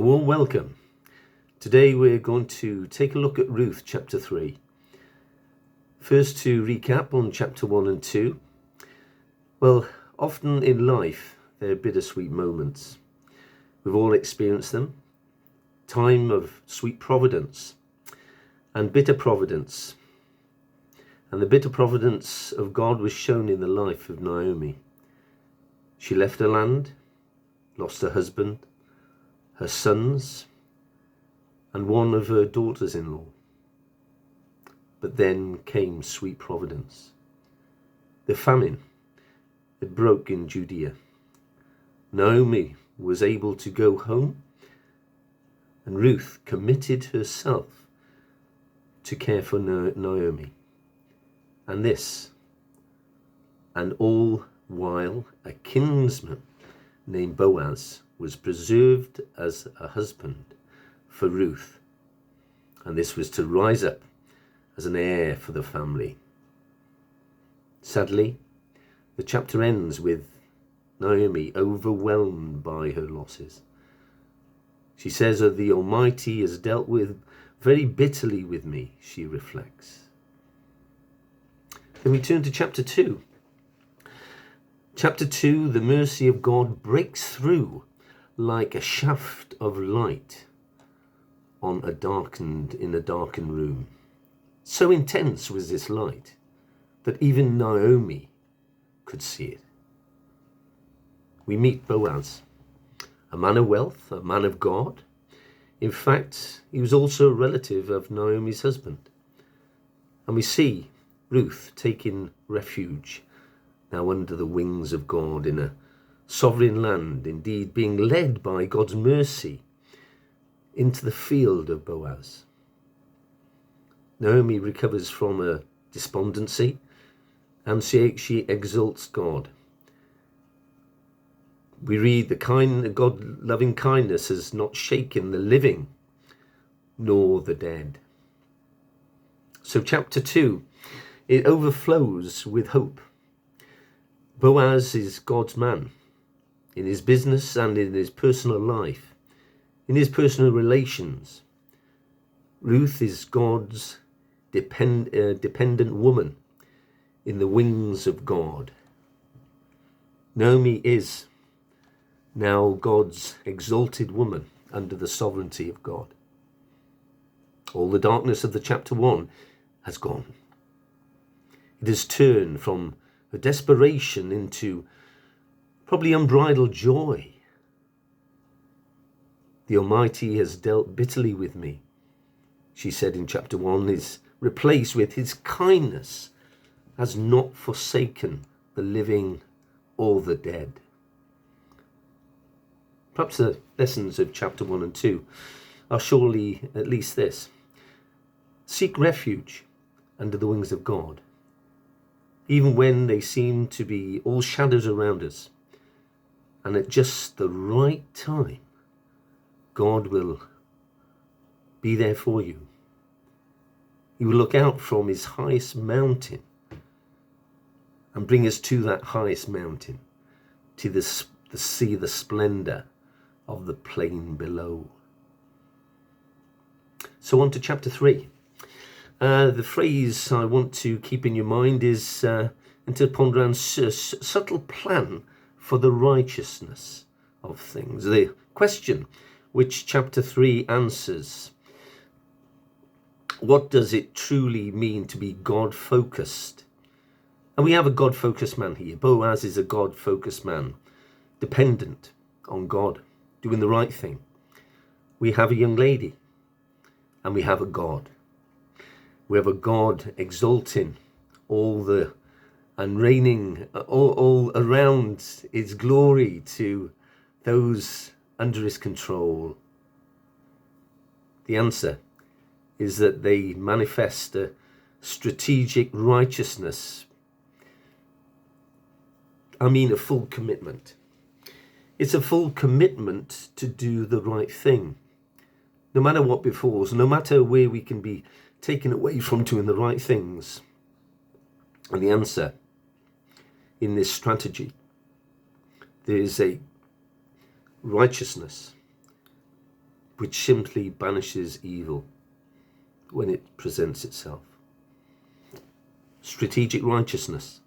A warm welcome. Today we're going to take a look at Ruth chapter 3. First, to recap on chapter 1 and 2. Well, often in life there are bittersweet moments. We've all experienced them. Time of sweet providence and bitter providence. And the bitter providence of God was shown in the life of Naomi. She left her land, lost her husband, her sons, and one of her daughters-in-law. But then came sweet providence. The famine had broke in Judea. Naomi was able to go home, and Ruth committed herself to care for Naomi. And this, and all while a kinsman named Boaz was preserved as a husband for Ruth. And this was to rise up as an heir for the family. Sadly, the chapter ends with Naomi overwhelmed by her losses. She says that the Almighty has dealt with very bitterly with me, she reflects. Then we turn to chapter 2. Chapter 2, the mercy of God breaks through like a shaft of light in a darkened room. So intense was this light that even Naomi could see it. We meet Boaz, a man of wealth, a man of God. In fact, he was also a relative of Naomi's husband. And we see Ruth taking refuge now under the wings of God in a sovereign land, indeed being led by God's mercy into the field of Boaz. Naomi recovers from her despondency and she exalts God. We read the God loving kindness has not shaken the living nor the dead. So chapter 2, it overflows with hope. Boaz is God's man in his business and in his personal life, in his personal relations. Ruth is God's dependent woman in the wings of God. Naomi is now God's exalted woman under the sovereignty of God. All the darkness of the chapter 1 has gone. It has turned from a desperation into probably unbridled joy. The Almighty has dealt bitterly with me, she said in chapter 1, is replaced with his kindness has not forsaken the living or the dead. Perhaps the lessons of chapter 1 and 2 are surely at least this. Seek refuge under the wings of God, even when they seem to be all shadows around us. And at just the right time, God will be there for you. He will look out from his highest mountain and bring us to that highest mountain, to see the splendor of the plain below. So on to chapter 3. The phrase I want to keep in your mind is and to ponder on subtle plan for the righteousness of things. The question which chapter 3 answers: what does it truly mean to be God-focused? And we have a God-focused man here. Boaz is a God-focused man, dependent on God, doing the right thing. We have a young lady, and we have a God. We have a God exalting and reigning all around his glory to those under his control. The answer is that they manifest a strategic righteousness. I mean, a full commitment. It's a full commitment to do the right thing. No matter what befalls, no matter where we can be taken away from doing the right things. And the answer in this strategy, there is a righteousness which simply banishes evil when it presents itself. Strategic righteousness,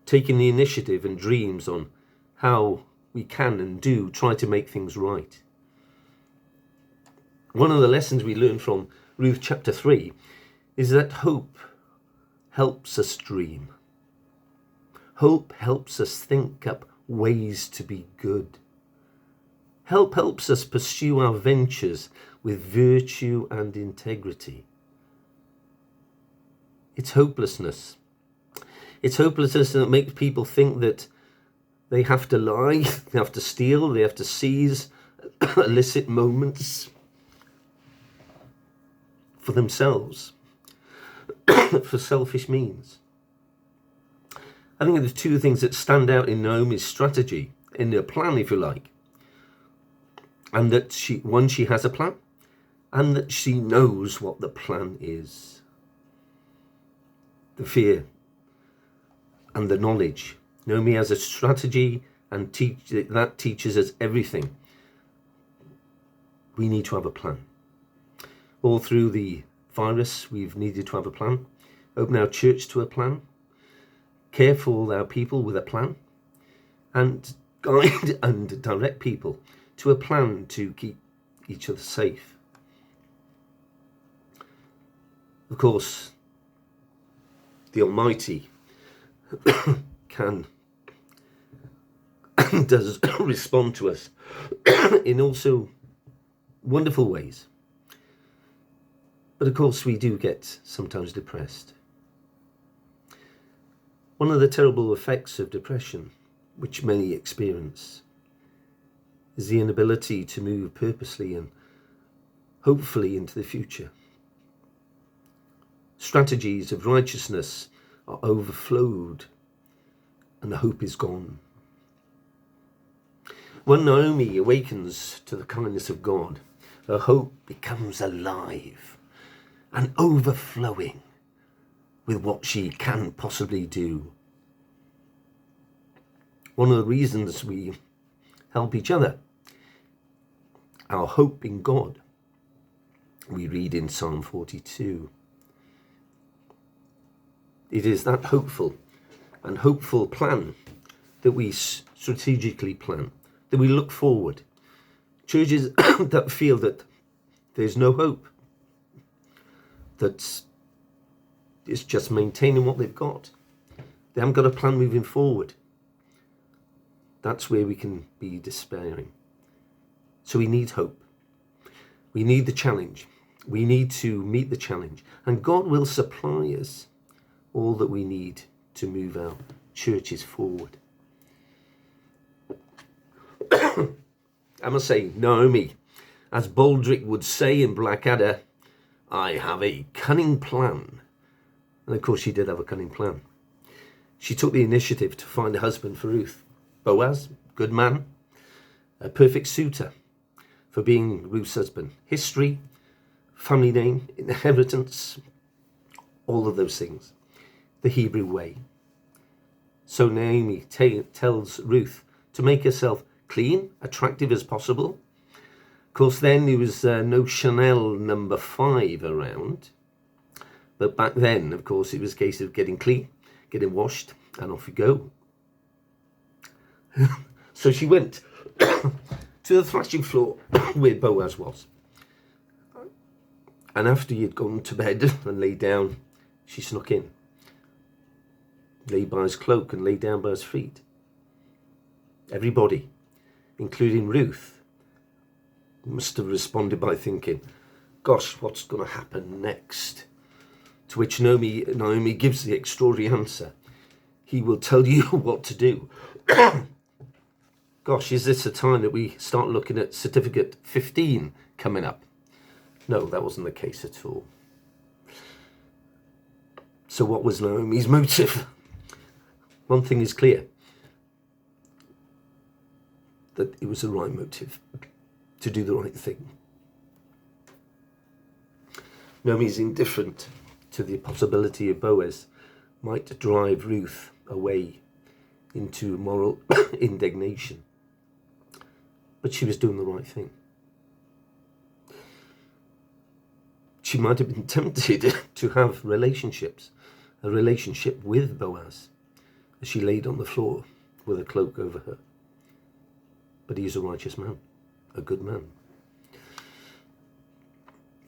taking the initiative and dreams on how we can and do try to make things right. One of the lessons we learn from Ruth chapter 3 is that hope helps us dream. Hope helps us think up ways to be good. Hope helps us pursue our ventures with virtue and integrity. It's hopelessness. It's hopelessness that makes people think that they have to lie, they have to steal, they have to seize illicit moments for themselves, for selfish means. I think the two things that stand out in Naomi's strategy, in her plan, if you like, and that she has a plan, and that she knows what the plan is. The fear and the knowledge. Naomi has a strategy, and that teaches us everything. We need to have a plan. All through the virus, we've needed to have a plan. Open our church to a plan. Care for our people with a plan. And guide and direct people to a plan to keep each other safe. Of course, the Almighty can and does respond to us in also wonderful ways. But of course we do get sometimes depressed. One of the terrible effects of depression, which many experience, is the inability to move purposely and hopefully into the future. Strategies of righteousness are overflowed and the hope is gone. When Naomi awakens to the kindness of God, her hope becomes alive and overflowing with what she can possibly do. One of the reasons we help each other, our hope in God, we read in Psalm 42. It is that hopeful plan that we strategically plan, that we look forward. Churches that feel that there's no hope, that it's just maintaining what they've got, they haven't got a plan moving forward, that's where we can be despairing. So we need hope. We need the challenge. We need to meet the challenge. And God will supply us all that we need to move our churches forward. I must say, Naomi, as Baldrick would say in Blackadder, I have a cunning plan. And of course she did have a cunning plan. She took the initiative to find a husband for Ruth. Boaz, good man, a perfect suitor for being Ruth's husband. History, family name, inheritance, all of those things. The Hebrew way. So Naomi tells Ruth to make herself clean, attractive as possible. Of course, then there was no Chanel number 5 around. But back then, of course, it was a case of getting clean, getting washed, and off you go. So she went to the threshing floor where Boaz was. And after he had gone to bed and lay down, she snuck in. Lay by his cloak and lay down by his feet. Everybody, including Ruth, must have responded by thinking, gosh, what's going to happen next? To which Naomi gives the extraordinary answer. He will tell you what to do. Gosh, is this a time that we start looking at certificate 15 coming up? No, that wasn't the case at all. So what was Naomi's motive? One thing is clear, that it was the right motive to do the right thing. Naomi is indifferent to the possibility of Boaz might drive Ruth away into moral indignation. But she was doing the right thing. she might have been tempted to have a relationship with Boaz, as she laid on the floor with a cloak over her. But he is a righteous man, a good man.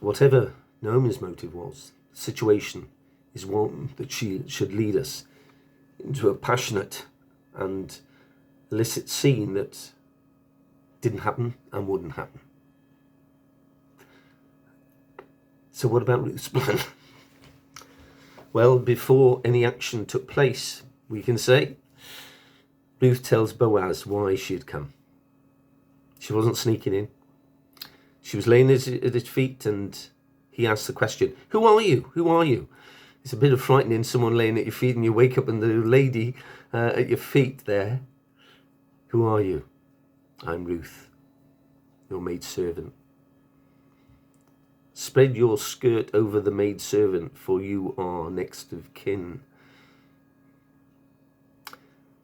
Whatever Naomi's motive was, the situation is one that she should lead us into a passionate and illicit scene that didn't happen and wouldn't happen. So what about Ruth's plan? Well, before any action took place, we can say, Ruth tells Boaz why she had come. She wasn't sneaking in. She was laying at his feet, and he asked the question, "Who are you? Who are you?" It's a bit of frightening, someone laying at your feet and you wake up and the lady at your feet there. "Who are you?" "I'm Ruth, your maidservant." "Spread your skirt over the maidservant, for you are next of kin."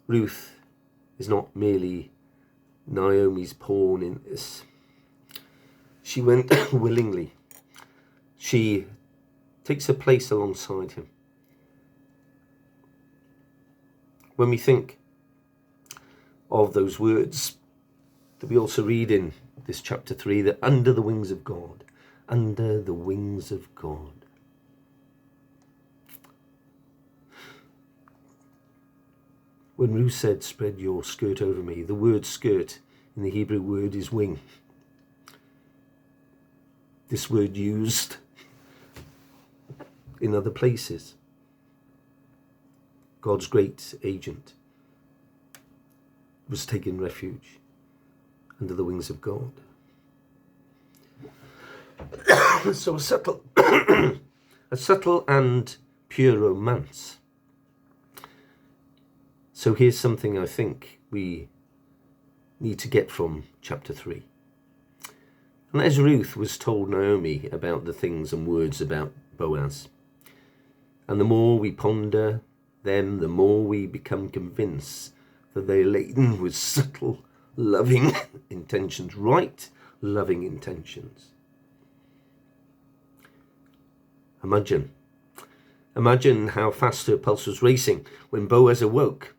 Ruth is not merely Naomi's pawn in this. She went willingly. She takes her place alongside him. When we think of those words that we also read in this chapter 3, that under the wings of God, under the wings of God. When Ruth said, "Spread your skirt over me," the word skirt in the Hebrew word is wing. This word used in other places. God's great agent was taking refuge under the wings of God. So a subtle and pure romance. So here's something I think we need to get from chapter 3. And as Ruth was told Naomi about the things and words about Boaz, and the more we ponder them, the more we become convinced that they're laden with subtle, loving intentions, right, loving intentions. Imagine how fast her pulse was racing when Boaz awoke.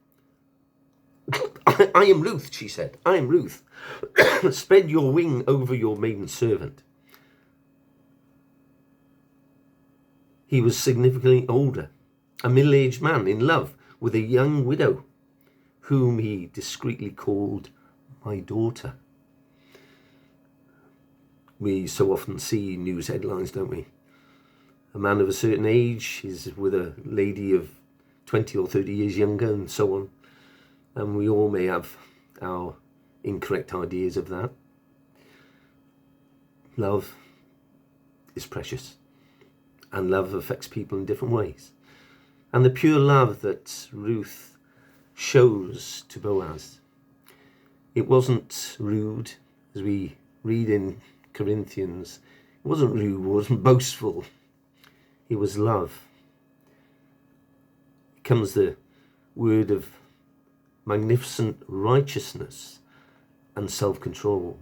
I am Ruth, she said. I am Ruth. Spread your wing over your maiden servant. He was significantly older, a middle-aged man in love with a young widow, whom he discreetly called my daughter. We so often see news headlines, don't we? A man of a certain age is with a lady of 20 or 30 years younger, and so on. And we all may have our incorrect ideas of that. Love is precious, and love affects people in different ways. And the pure love that Ruth shows to Boaz, it wasn't rude, as we read in Corinthians. It wasn't rude, it wasn't boastful. It was love. It comes the word of magnificent righteousness and self-control.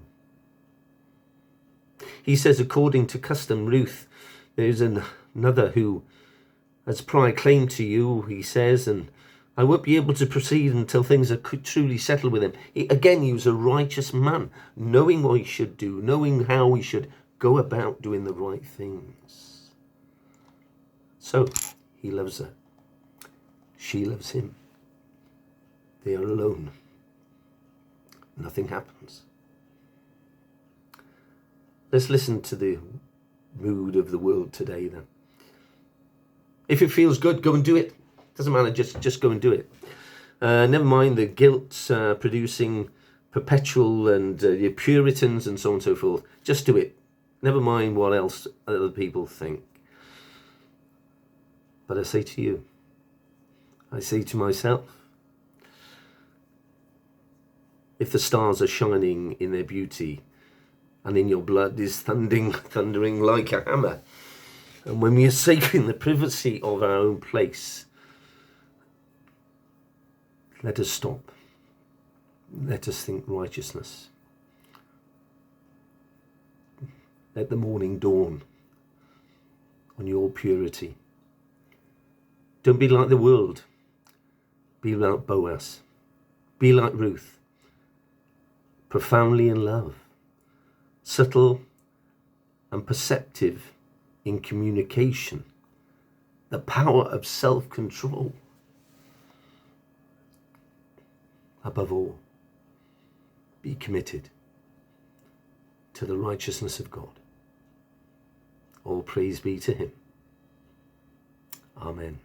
He says, according to custom, Ruth, there's another who has prior claim to you, he says, and I won't be able to proceed until things are truly settled with him. Again, he was a righteous man, knowing what he should do, knowing how he should go about doing the right things. So, he loves her. She loves him. They are alone. Nothing happens. Let's listen to the mood of the world today then. If it feels good, go and do it. Doesn't matter, just go and do it. Never mind the guilt producing perpetual and your Puritans and so on and so forth. Just do it. Never mind what else other people think. But I say to you, I say to myself, if the stars are shining in their beauty and in your blood is thundering like a hammer, and when we are safe in the privacy of our own place, let us stop. Let us think righteousness. Let the morning dawn. on your purity. Don't be like the world. Be like Boaz. Be like Ruth. Profoundly in love. Subtle and perceptive in communication. The power of self-control. Above all, be committed to the righteousness of God. All praise be to him. Amen.